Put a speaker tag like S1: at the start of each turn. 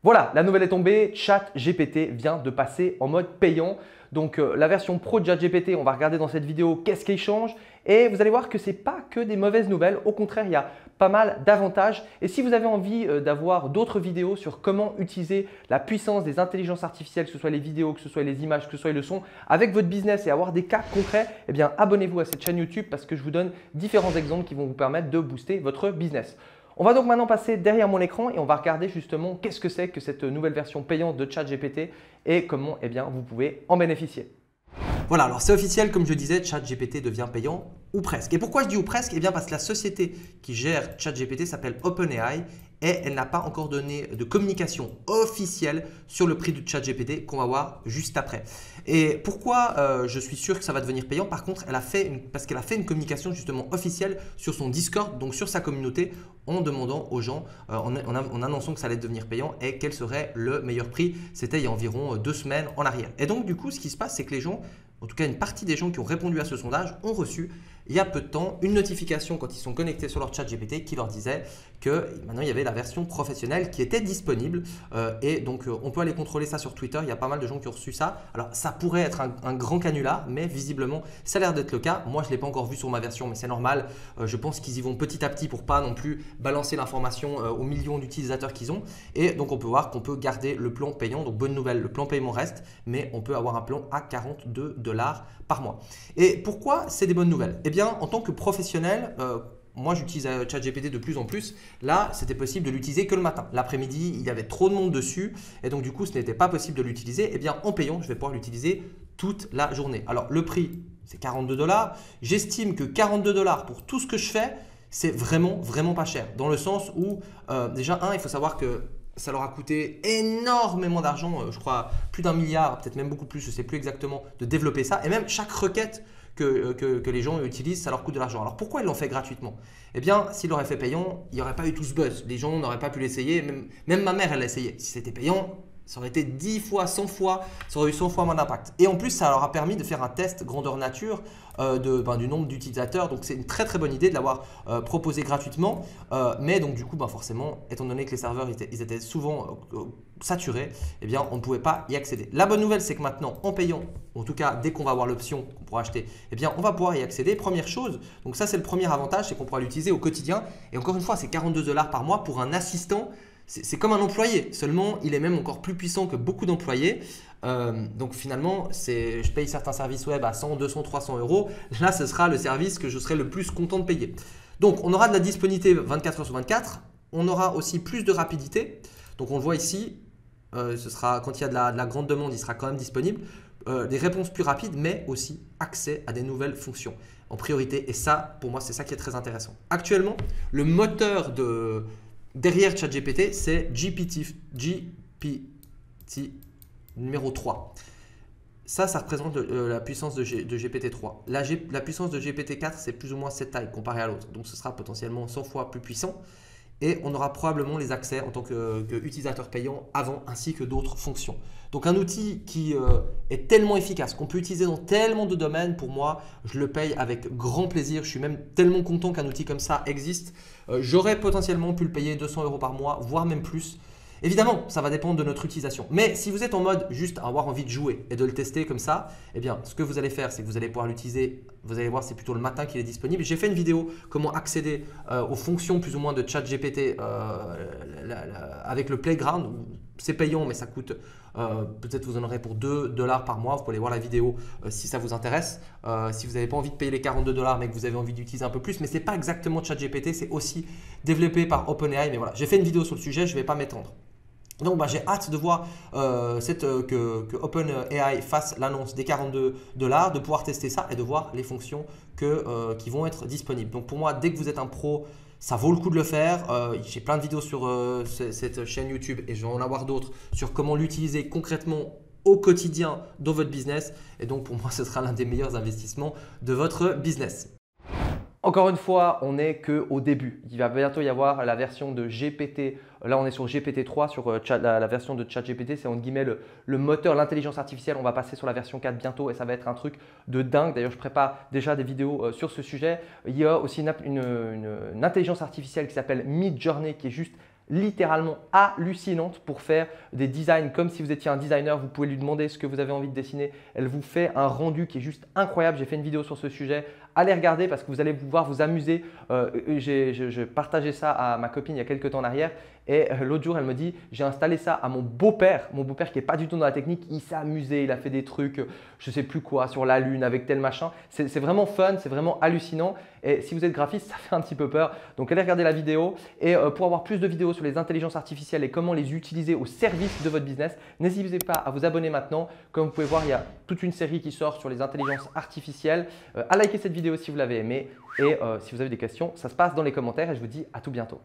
S1: Voilà, la nouvelle est tombée, ChatGPT vient de passer en mode payant. Donc la version pro de ChatGPT, on va regarder dans cette vidéo qu'est-ce qui change et vous allez voir que ce n'est pas que des mauvaises nouvelles, au contraire il y a pas mal d'avantages. Et si vous avez envie d'avoir d'autres vidéos sur comment utiliser la puissance des intelligences artificielles, que ce soit les vidéos, que ce soit les images, que ce soit le son, avec votre business et avoir des cas concrets, eh bien abonnez-vous à cette chaîne YouTube parce que je vous donne différents exemples qui vont vous permettre de booster votre business. On va donc maintenant passer derrière mon écran et on va regarder justement qu'est-ce que c'est que cette nouvelle version payante de ChatGPT et comment vous pouvez en bénéficier.
S2: Voilà, alors c'est officiel, comme je le disais, ChatGPT devient payant ou presque. Et pourquoi je dis ou presque? Eh bien parce que la société qui gère ChatGPT s'appelle OpenAI et elle n'a pas encore donné de communication officielle sur le prix de ChatGPT qu'on va voir juste après. Et pourquoi je suis sûr que ça va devenir payant? Par contre, parce qu'elle a fait une communication justement officielle sur son Discord, donc sur sa communauté, en demandant aux gens, en annonçant que ça allait devenir payant et quel serait le meilleur prix. C'était il y a environ 2 semaines en arrière. Et donc du coup, ce qui se passe, c'est que les gens, en tout cas une partie des gens qui ont répondu à ce sondage, ont reçu il y a peu de temps une notification quand ils sont connectés sur leur chat GPT qui leur disait que maintenant il y avait la version professionnelle qui était disponible et donc on peut aller contrôler ça sur Twitter. Il y a pas mal de gens qui ont reçu ça. Alors ça pourrait être un grand canular, mais visiblement ça a l'air d'être le cas. Moi je ne l'ai pas encore vu sur ma version, mais c'est normal. Je pense qu'ils y vont petit à petit pour pas non plus balancer l'information aux millions d'utilisateurs qu'ils ont. Et donc on peut voir qu'on peut garder le plan payant. Donc bonne nouvelle, le plan paiement reste, mais on peut avoir un plan à 42 $ par mois. Et pourquoi c'est des bonnes nouvelles? Eh bien, en tant que professionnel, moi j'utilise ChatGPT de plus en plus. Là, c'était possible de l'utiliser que le matin. L'après-midi, il y avait trop de monde dessus et donc du coup, ce n'était pas possible de l'utiliser. Eh bien, en payant, je vais pouvoir l'utiliser toute la journée. Alors, le prix, c'est 42 $. J'estime que 42 $ pour tout ce que je fais, c'est vraiment pas cher. Dans le sens où, déjà, il faut savoir que ça leur a coûté énormément d'argent, je crois plus d'1 milliard, peut-être même beaucoup plus, je ne sais plus exactement, de développer ça. Et même chaque requête que les gens utilisent, ça leur coûte de l'argent. Alors pourquoi ils l'ont fait gratuitement? Eh bien, s'ils l'auraient fait payant, il n'y aurait pas eu tout ce buzz. Les gens n'auraient pas pu l'essayer. Même ma mère, elle l'a essayé. Si c'était payant, ça aurait été 10 fois, 100 fois, ça aurait eu 100 fois moins d'impact. Et en plus, ça leur a permis de faire un test grandeur nature du nombre d'utilisateurs. Donc, c'est une très bonne idée de l'avoir proposé gratuitement. Mais donc, du coup, forcément, étant donné que les serveurs ils étaient souvent saturés, eh bien, on ne pouvait pas y accéder. La bonne nouvelle, c'est que maintenant, en payant, en tout cas, dès qu'on va avoir l'option qu'on pourra acheter, eh bien, on va pouvoir y accéder. Première chose, donc ça, c'est le premier avantage, c'est qu'on pourra l'utiliser au quotidien. Et encore une fois, c'est 42 $ par mois pour un assistant. C'est comme un employé, seulement il est même encore plus puissant que beaucoup d'employés. Donc finalement, je paye certains services web à 100, 200, 300 euros. Là, ce sera le service que je serai le plus content de payer. Donc, on aura de la disponibilité 24 heures sur 24. On aura aussi plus de rapidité. Donc, on le voit ici, ce sera, quand il y a de la grande demande, il sera quand même disponible. Des réponses plus rapides, mais aussi accès à des nouvelles fonctions en priorité. Et ça, pour moi, c'est ça qui est très intéressant. Actuellement, le moteur derrière ChatGPT, c'est GPT numéro 3. Ça représente la puissance de GPT-3. La puissance de GPT-4, c'est plus ou moins cette taille comparée à l'autre. Donc, ce sera potentiellement 100 fois plus puissant. Et on aura probablement les accès en tant qu'utilisateur payant avant, ainsi que d'autres fonctions. Donc, un outil qui est tellement efficace, qu'on peut utiliser dans tellement de domaines, pour moi, je le paye avec grand plaisir. Je suis même tellement content qu'un outil comme ça existe. J'aurais potentiellement pu le payer 200 € par mois, voire même plus. Évidemment, ça va dépendre de notre utilisation. Mais si vous êtes en mode juste avoir envie de jouer et de le tester comme ça, eh bien, ce que vous allez faire, c'est que vous allez pouvoir l'utiliser. Vous allez voir, c'est plutôt le matin qu'il est disponible. J'ai fait une vidéo comment accéder aux fonctions plus ou moins de ChatGPT avec le Playground. C'est payant, mais ça coûte, peut-être vous en aurez pour 2 $ par mois. Vous pouvez aller voir la vidéo si ça vous intéresse. Si vous n'avez pas envie de payer les 42 $, mais que vous avez envie d'utiliser un peu plus. Mais ce n'est pas exactement ChatGPT, c'est aussi développé par OpenAI. Mais voilà, j'ai fait une vidéo sur le sujet, je ne vais pas m'étendre. Donc, j'ai hâte de voir que OpenAI fasse l'annonce des 42 $, de pouvoir tester ça et de voir les fonctions qui vont être disponibles. Donc, pour moi, dès que vous êtes un pro, ça vaut le coup de le faire. J'ai plein de vidéos sur cette chaîne YouTube et je vais en avoir d'autres sur comment l'utiliser concrètement au quotidien dans votre business. Et donc, pour moi, ce sera l'un des meilleurs investissements de votre business.
S1: Encore une fois, on n'est qu'au début. Il va bientôt y avoir la version de GPT. Là, on est sur GPT-3, sur la version de ChatGPT. C'est entre guillemets le moteur, l'intelligence artificielle. On va passer sur la version 4 bientôt et ça va être un truc de dingue. D'ailleurs, je prépare déjà des vidéos sur ce sujet. Il y a aussi une intelligence artificielle qui s'appelle Midjourney qui est juste littéralement hallucinante pour faire des designs comme si vous étiez un designer. Vous pouvez lui demander ce que vous avez envie de dessiner. Elle vous fait un rendu qui est juste incroyable. J'ai fait une vidéo sur ce sujet. Allez regarder parce que vous allez pouvoir vous amuser. J'ai partagé ça à ma copine il y a quelques temps en arrière et l'autre jour, elle me dit j'ai installé ça à mon beau-père qui n'est pas du tout dans la technique. Il s'est amusé, il a fait des trucs, je ne sais plus quoi, sur la lune avec tel machin. C'est vraiment fun, c'est vraiment hallucinant. Et si vous êtes graphiste, ça fait un petit peu peur. Donc allez regarder la vidéo. Et pour avoir plus de vidéos sur les intelligences artificielles et comment les utiliser au service de votre business, n'hésitez pas à vous abonner maintenant. Comme vous pouvez voir, il y a toute une série qui sort sur les intelligences artificielles. À liker cette vidéo si vous l'avez aimée. Et si vous avez des questions, ça se passe dans les commentaires et je vous dis à tout bientôt.